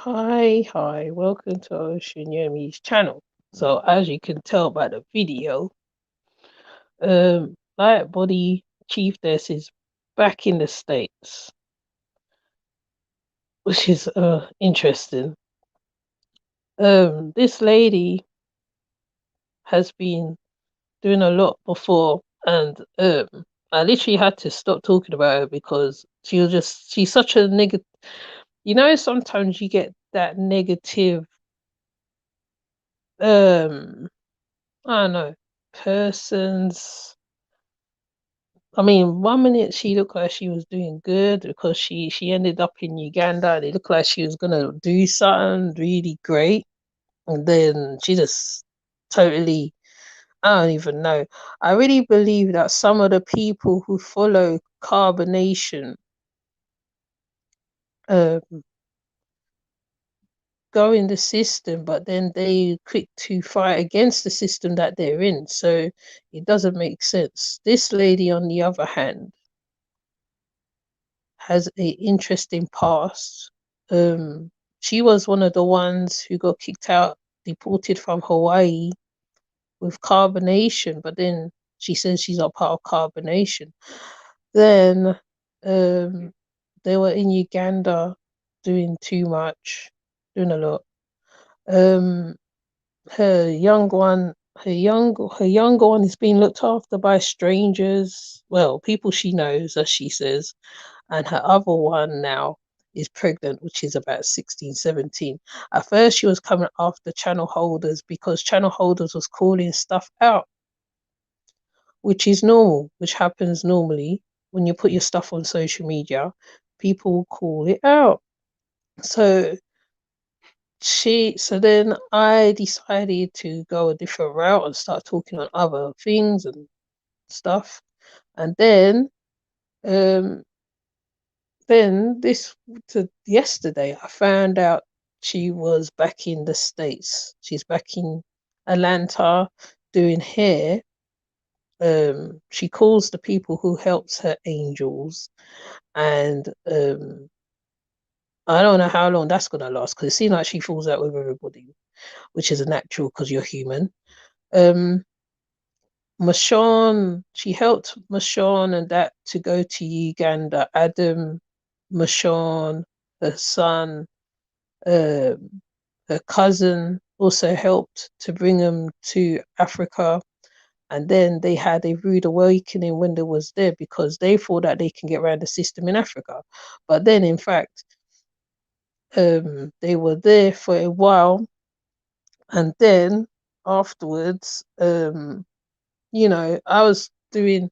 Hi, welcome to Ocean Yomi's channel. So as you can tell by the video, Light Body Chieftess is back in the States, which is interesting. This lady has been doing a lot before, and I literally had to stop talking about her because she's such a negative. Sometimes you get that negative um I don't know, persons. I mean, 1 minute she looked like she was doing good because she ended up in Uganda and it looked like she was gonna do something really great, and then she just totally, I don't even know. I really believe that some of the people who follow carbonation uh, go in the system, but then they quick to fight against the system that they're in. So it doesn't make sense. This lady, on the other hand, has a interesting past. She was one of the ones who got kicked out, deported from Hawaii with carbonation, but then she says she's not part of carbonation. Then they were in Uganda doing too much, doing a lot. Um, her young one, her younger one is being looked after by strangers. Well, people she knows, as she says, and her other one now is pregnant, which is about 16, 17. At first, she was coming after channel holders because channel holders was calling stuff out, which is normal, which happens normally when you put your stuff on social media. People will call it out. So so then I decided to go a different route and start talking on other things and stuff. And um then yesterday I found out she was back in the States. She's back in Atlanta doing hair. She calls the people who helps her angels, and I don't know how long that's gonna last because it seems like she falls out with everybody, which is a natural because you're human. Um, Mashawn, she helped Mashawn and that to go to Uganda. Adam, Mashawn, her son, um, her cousin also helped to bring them to Africa. And then they had a rude awakening when they was there because they thought that they can get around the system in Africa. But then, in fact, they were there for a while, and then afterwards, I was doing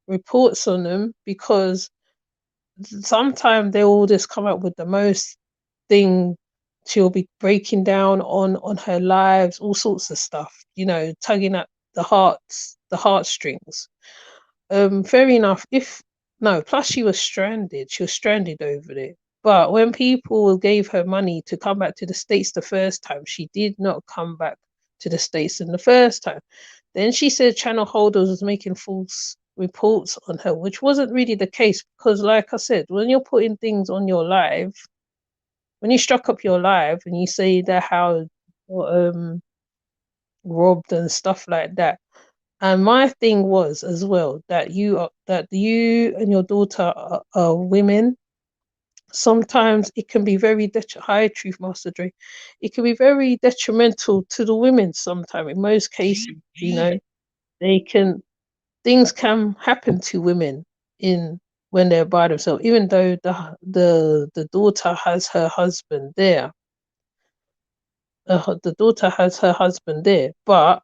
reports on them because sometimes they all just come up with the most thing. She'll be breaking down on her lives, all sorts of stuff, tugging at the heartstrings. Fair enough. If no, plus she was stranded. She was stranded over there. But when people gave her money to come back to the States the first time, she did not come back to the States in the first time. Then she said channel holders was making false reports on her, which wasn't really the case because, like I said, when you're putting things on your live, when you struck up your live and you say that how robbed and stuff like that, and my thing was as well that you and your daughter are women. Sometimes it can be very hi Truth Master Dre. It can be very detrimental to the women sometimes. In most cases, they can things can happen to women in when they're by themselves, even though the daughter has her husband there. The daughter has her husband there, but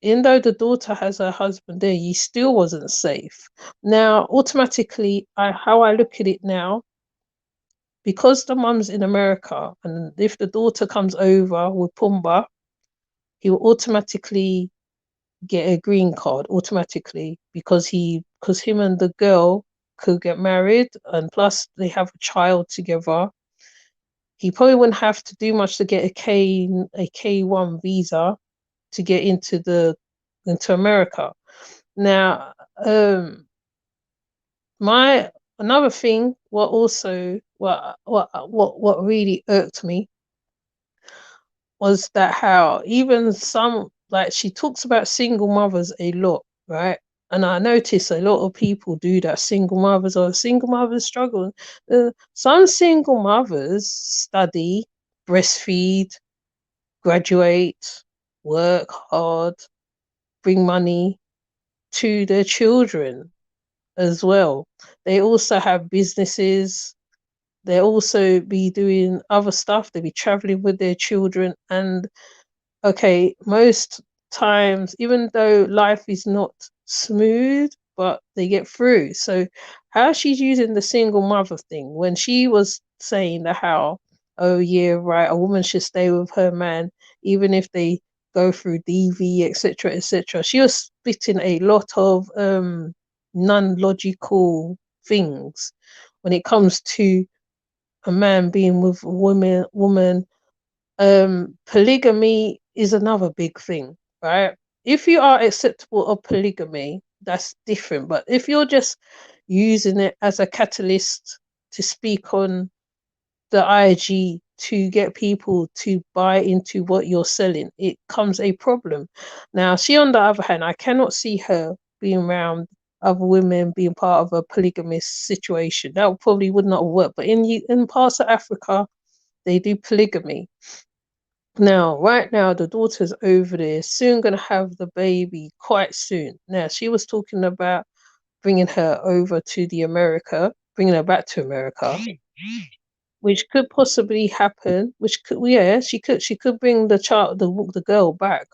even though the daughter has her husband there, he still wasn't safe. Now, automatically, how I look at it now, because the mum's in America, and if the daughter comes over with Pumba, he will automatically get a green card automatically because him and the girl could get married, and plus they have a child together. He probably wouldn't have to do much to get a K1 visa to get into America. Now, my another thing what really irked me was that how even some, like, she talks about single mothers a lot, right? And I notice a lot of people do that. Single mothers struggle. Some single mothers study, breastfeed, graduate, work hard, bring money to their children as well. They also have businesses. They also be doing other stuff. They be traveling with their children. And okay, most times, even though life is not smooth, but they get through. So how she's using the single mother thing when she was saying that how, oh yeah, right, a woman should stay with her man even if they go through DV, etc., etc. She was spitting a lot of non-logical things when it comes to a man being with a woman. Polygamy is another big thing, right? If you are acceptable of polygamy, that's different. But if you're just using it as a catalyst to speak on the IG to get people to buy into what you're selling, it comes a problem. Now, she, on the other hand, I cannot see her being around other women being part of a polygamous situation. That probably would not work. But in parts of Africa, they do polygamy. Now, right now, the daughter's over there, soon going to have the baby quite soon. Now, she was talking about bringing her over to bringing her back to America, which could possibly happen. Which could, yeah, she could bring the child, the girl back,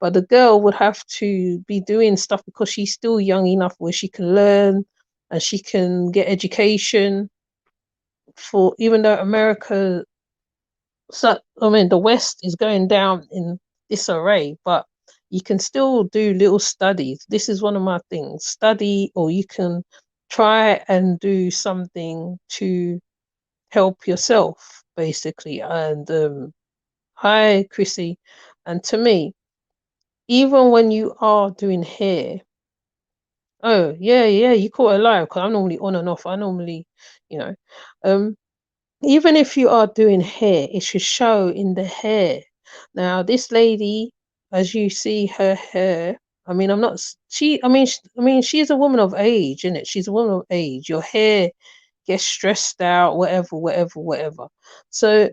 but the girl would have to be doing stuff because she's still young enough where she can learn and she can get education. For even though America, so I mean, the West is going down in disarray, but you can still do little studies. This is one of my things: study, or you can try and do something to help yourself, basically. And hi, Chrissy. And to me, even when you are doing hair, oh yeah, yeah, you caught it live because I'm normally on and off. I normally, you know, um, even if you are doing hair, it should show in the hair. Now, this lady, as you see her hair, I mean, I'm not she. I mean, she's a woman of age, isn't it? She's a woman of age. Your hair gets stressed out, whatever, whatever, whatever. So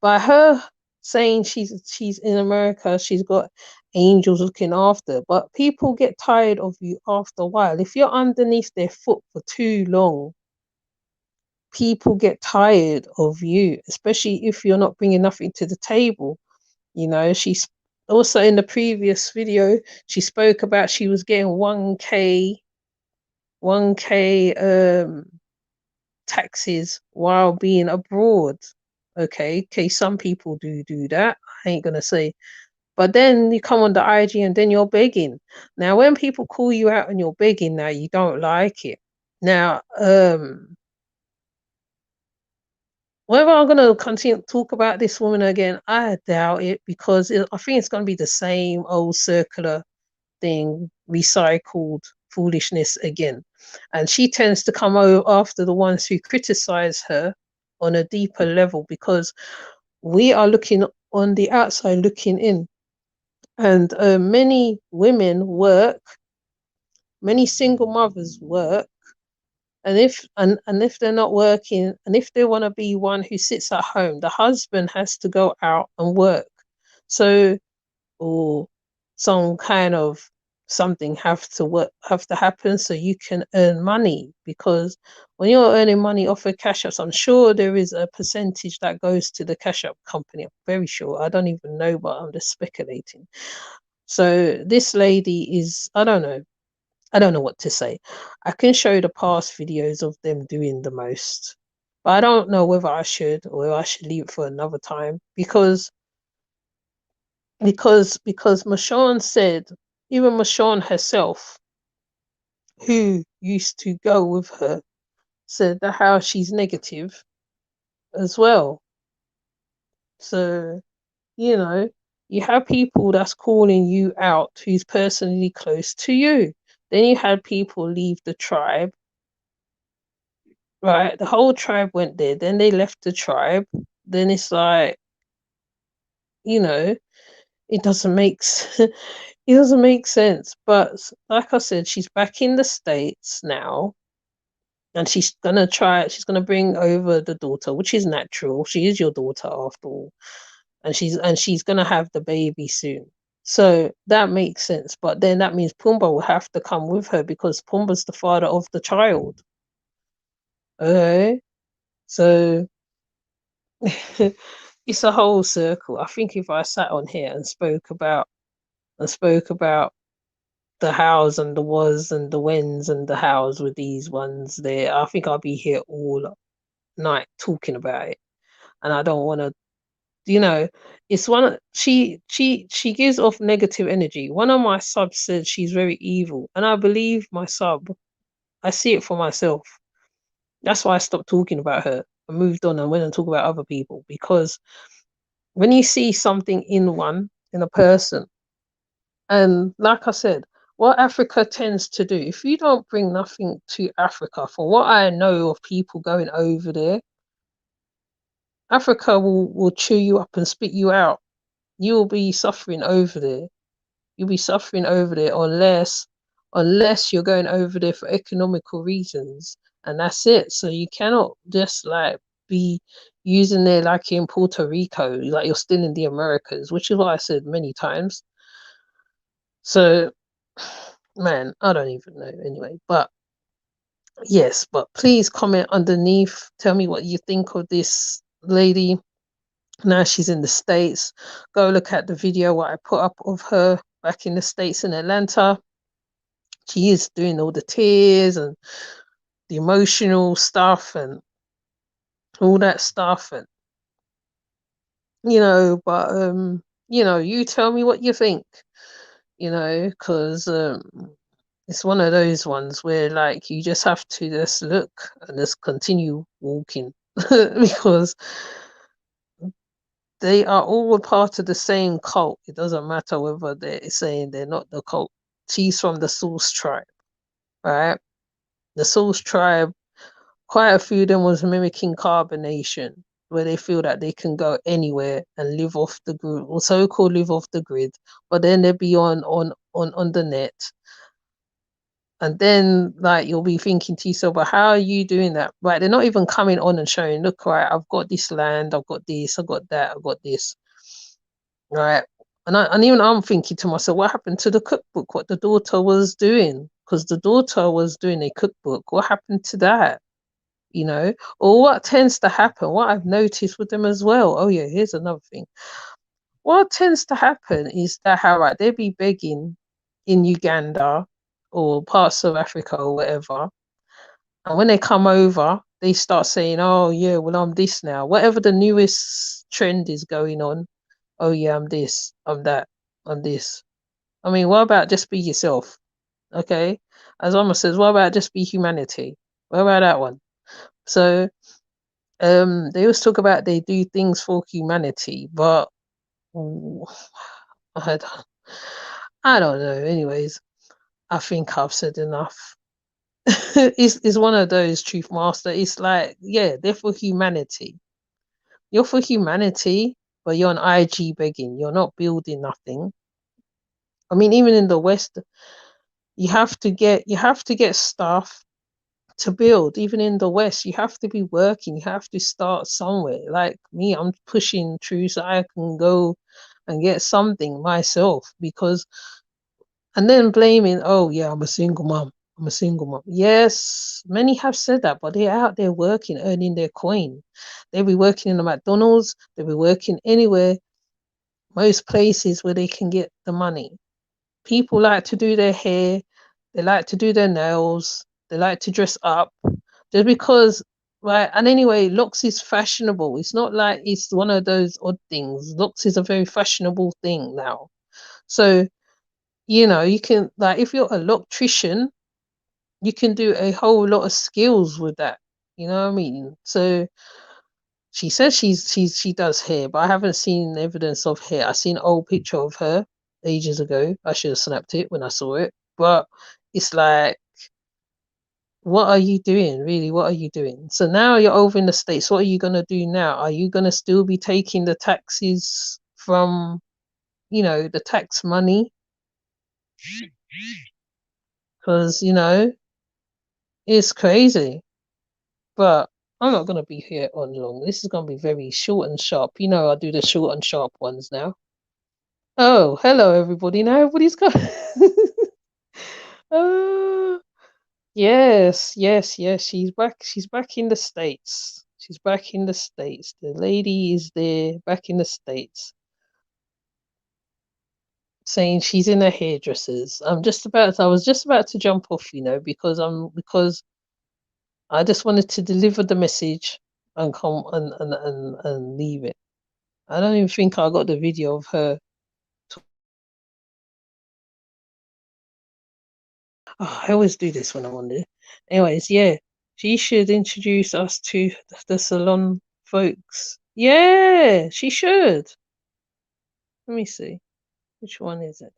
by her saying she's in America, she's got angels looking after. But people get tired of you after a while. If you're underneath their foot for too long, people get tired of you, especially if you're not bringing nothing to the table. She's also, in the previous video, she spoke about she was getting 1K taxes while being abroad. Okay, some people do that. I ain't gonna say. But then you come on the IG and then you're begging. Now, when people call you out and you're begging, now you don't like it. Now, whether I'm going to continue to talk about this woman again, I doubt it, because I think it's going to be the same old circular thing, recycled foolishness again. And she tends to come over after the ones who criticize her on a deeper level, because we are looking on the outside looking in. And many women work, many single mothers work, and if they're not working, and if they want to be one who sits at home, the husband has to go out and work. So, or some kind of something have to happen so you can earn money, because when you're earning money off of cash apps, I'm sure there is a percentage that goes to the cash app company. I'm very sure. I don't even know, but I'm just speculating. So this lady is, I don't know what to say. I can show the past videos of them doing the most, but I don't know whether I should, or whether I should leave it for another time, because Michonne said, even Michonne herself, who used to go with her, said that how she's negative as well. So, you know, you have people that's calling you out who's personally close to you. Then you had people leave the tribe right? The whole tribe went there. Then they left the tribe. Then it's like, you know, it doesn't make it doesn't make sense. But like I said, she's back in the States now, and she's gonna try. She's gonna bring over the daughter, which is natural. She is your daughter after all, and she's gonna have the baby soon. So that makes sense. But then that means Pumbaa will have to come with her because Pumbaa's the father of the child. Okay, so it's a whole circle. I think if I sat on here and spoke about the hows and the was and the whens and the hows with these ones there, I think I'll be here all night talking about it. And I don't want to, you know, it's one of she gives off negative energy. One of my subs said she's very evil, and I believe my sub. I see it for myself. That's why I stopped talking about her and moved on and went and talk about other people, because when you see something in a person, and like I said, what Africa tends to do, if you don't bring nothing to Africa, from what I know of people going over there, Africa will chew you up and spit you out. You will be suffering over there. You'll be suffering over there unless you're going over there for economical reasons, and that's it. So you cannot just like be using there like in Puerto Rico, like you're still in the Americas, which is what I said many times. So, man, I don't even know anyway. But yes, but please comment underneath. Tell me what you think of this lady. Now she's in the States. Go look at the video what I put up of her back in the States in Atlanta. She is doing all the tears and the emotional stuff and all that stuff, and but you tell me what you think, because it's one of those ones where like you just have to just look and just continue walking because they are all a part of the same cult. It doesn't matter whether they're saying they're not the cult. She's from the Source tribe, right? The Source tribe, quite a few of them was mimicking carbonation, where they feel that they can go anywhere and live off the grid, or so-called live off the grid, but then they'll be on the net. And then like you'll be thinking to yourself, but how are you doing that? Right, they're not even coming on and showing, look, right, I've got this land, I've got this, I've got that, I've got this. Right. And even I'm thinking to myself, what happened to the cookbook, what the daughter was doing? Because the daughter was doing a cookbook. What happened to that? Or what tends to happen, what I've noticed with them as well. Oh yeah, here's another thing. What tends to happen is that how right, they be begging in Uganda or parts of Africa or whatever. And when they come over, they start saying, oh yeah, well I'm this now. Whatever the newest trend is going on. Oh yeah, I'm this, I'm that, I'm this. I mean, what about just be yourself? Okay. As Alma says, what about just be humanity? What about that one? So they always talk about they do things for humanity, but I don't, I don't know. Anyways, I think I've said enough. It's one of those, Truth Master. It's like, yeah, they're for humanity. You're for humanity, but you're on IG begging. You're not building nothing. I mean, even in the West, you have to get stuff to build. Even in the West, you have to be working. You have to start somewhere. Like me, I'm pushing through so I can go and get something myself, because and then blaming, oh yeah, I'm a single mom. I'm a single mom. Yes, many have said that, but they're out there working, earning their coin. They'll be working in the McDonald's, they'll be working anywhere, most places where they can get the money. People like to do their hair, they like to do their nails, they like to dress up, just because, right? And anyway, looks is fashionable. It's not like it's one of those odd things. Looks is a very fashionable thing now. So, you can, like, if you're an electrician, you can do a whole lot of skills with that. You know what I mean? So she says she does hair, but I haven't seen evidence of hair. I seen an old picture of her ages ago. I should have snapped it when I saw it. But it's like, what are you doing, really? What are you doing? So now you're over in the States. What are you gonna do now? Are you gonna still be taking the taxes from, the tax money? Because, it's crazy. But I'm not gonna be here on long. This is gonna be very short and sharp. I do the short and sharp ones now. Oh, hello everybody. Now everybody's got Oh, yes, yes, yes. She's back. She's back in the States. She's back in the States. The lady is there, back in the States, saying she's in her hairdressers. I was just about to jump off, because I just wanted to deliver the message and come and leave it. I don't even think I got the video of her. Oh, I always do this when I'm on there. Anyways, yeah, she should introduce us to the salon folks. Yeah, she should. Let me see. Which one is it?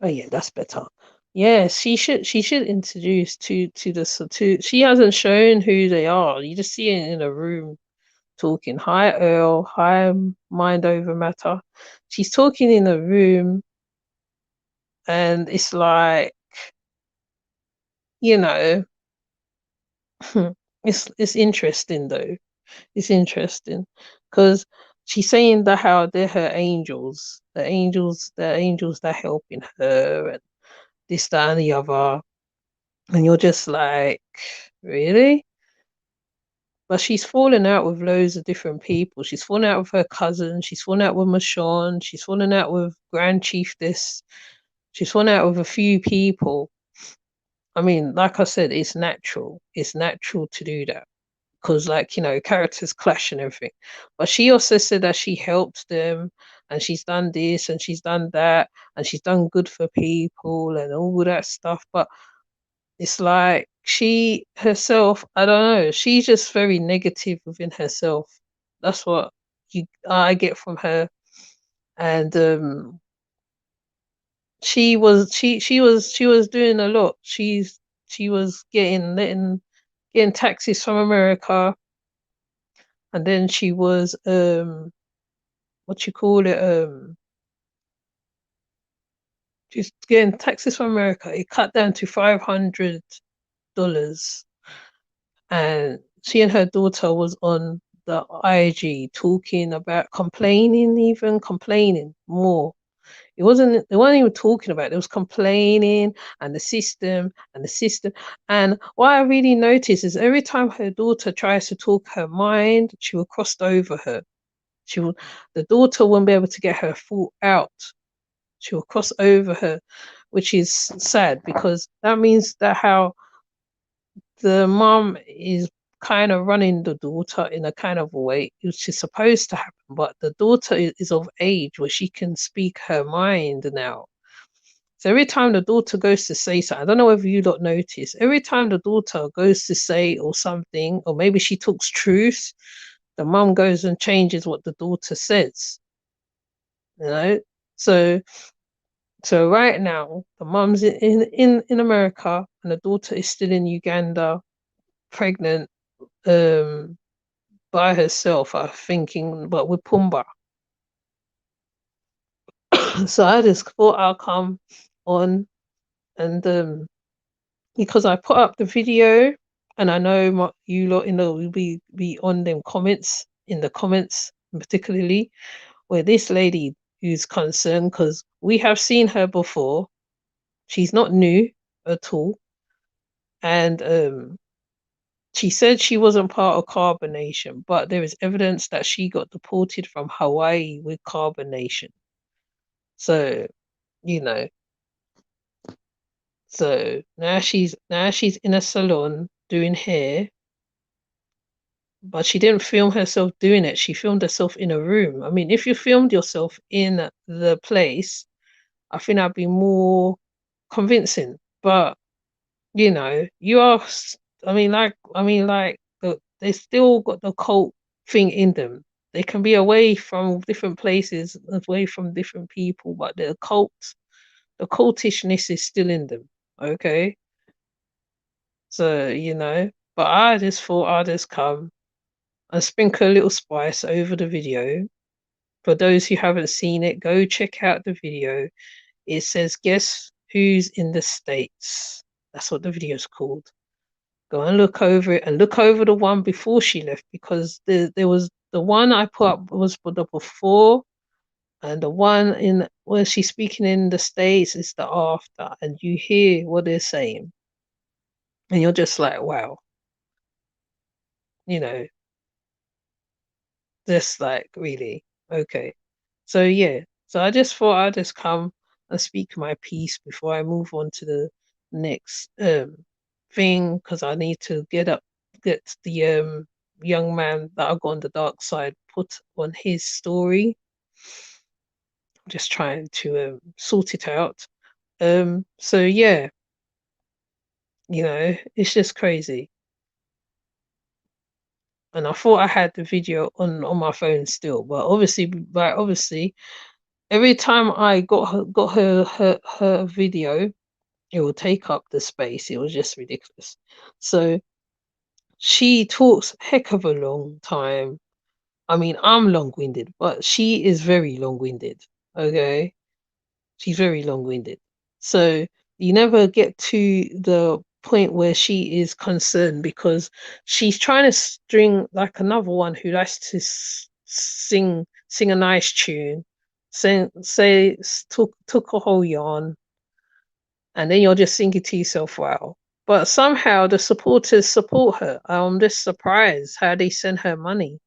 Oh yeah, that's better. Yeah, she should introduce to the to. She hasn't shown who they are. You just see it in a room talking. Hi Earl. Hi Mind Over Matter. She's talking in a room, and it's like, you know, it's interesting though. It's interesting because she's saying that how they're her angels, the angels that helping her, and this, that, and the other. And you're just like, really? But she's fallen out with loads of different people. She's fallen out with her cousin. She's fallen out with Michonne. She's fallen out with Grand Chieftess. She's fallen out with a few people. I mean, like I said, it's natural. It's natural to do that because, like, characters clash and everything. But she also said that she helped them, and she's done this and she's done that, and she's done good for people and all that stuff. But it's like she herself, I don't know, she's just very negative within herself. That's what I get from her. And she was doing a lot. She was getting taxes from America, and then she was what you call it, she's getting taxes from America. It cut down to $500, and she and her daughter was on the IG talking about complaining, even complaining more. They weren't even talking about it. It was complaining and the system. And what I really noticed is every time her daughter tries to talk her mind, she will cross over her. The daughter won't be able to get her thought out. She will cross over her, which is sad because that means that how the mom is kind of running the daughter in a kind of way which is supposed to happen, but the daughter is of age where she can speak her mind now. So every time the daughter goes to say something, I don't know whether you lot notice, every time the daughter goes to say or something, or maybe she talks truth, the mum goes and changes what the daughter says. You know? So right now the mum's in America and the daughter is still in Uganda, pregnant, um by herself, I thinking, but with Pumbaa. So I just thought I'll come on and because I put up the video and I know you lot will be on them comments, in the comments particularly, where this lady who's concerned because we have seen her before. She's not new at all. And she said she wasn't part of Carbonation, but there is evidence that she got deported from Hawaii with Carbonation. So, you know, So now she's in a salon doing hair, but she didn't film herself doing it. She filmed herself in a room. I mean, if you filmed yourself in the place, I think that'd be more convincing. But you are. They still got the cult thing in them. They can be away from different places, away from different people, but the cultishness is still in them. Okay, so but I just thought I'd just come and sprinkle a little spice over the video. For those who haven't seen it, go check out the video. It says, "Guess who's in the States?" That's what the video's called. Go and look over it and look over the one before she left, because there was the one I put up was for the before, and the one in where she's speaking in the States is the after, and you hear what they're saying, and you're just like, wow, you know, just like really okay. So yeah, so I just thought I'd just come and speak my piece before I move on to the next thing, because I need to get the young man that I got on the dark side put on his story. I'm just trying to sort it out. So yeah, it's just crazy. And I thought I had the video on my phone still, but obviously every time I got her video, it will take up the space. It was just ridiculous. So she talks heck of a long time. I mean, I'm long-winded, but she is very long-winded. Okay, she's very long-winded. So you never get to the point where she is concerned, because she's trying to string like another one who likes to sing a nice tune, took a whole yarn, and then you're just thinking to yourself, wow. But somehow the supporters support her. I'm just surprised how they send her money.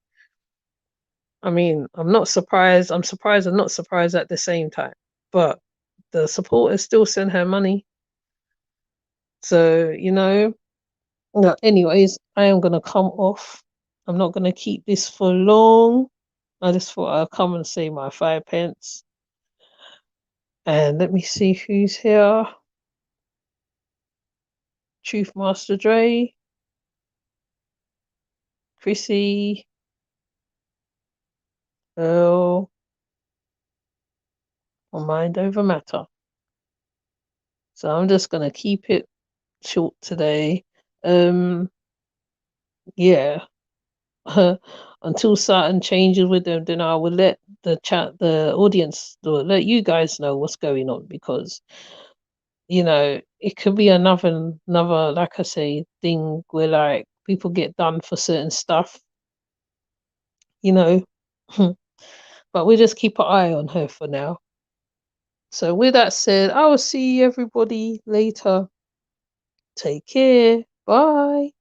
I mean, I'm not surprised. I'm surprised and not surprised at the same time. But the supporters still send her money. So, no, anyways, I am going to come off. I'm not going to keep this for long. I just thought I'd come and say my 5 pence. And let me see who's here. Truth Master Dre, Chrissy, Earl, or Mind Over Matter. So I'm just going to keep it short today. Yeah. Until certain changes with them, then I will let the audience, let you guys know what's going on, because it could be another, like I say, thing where like people get done for certain stuff, you know. But we just keep an eye on her for now. So with that said, I will see everybody later. Take care. Bye.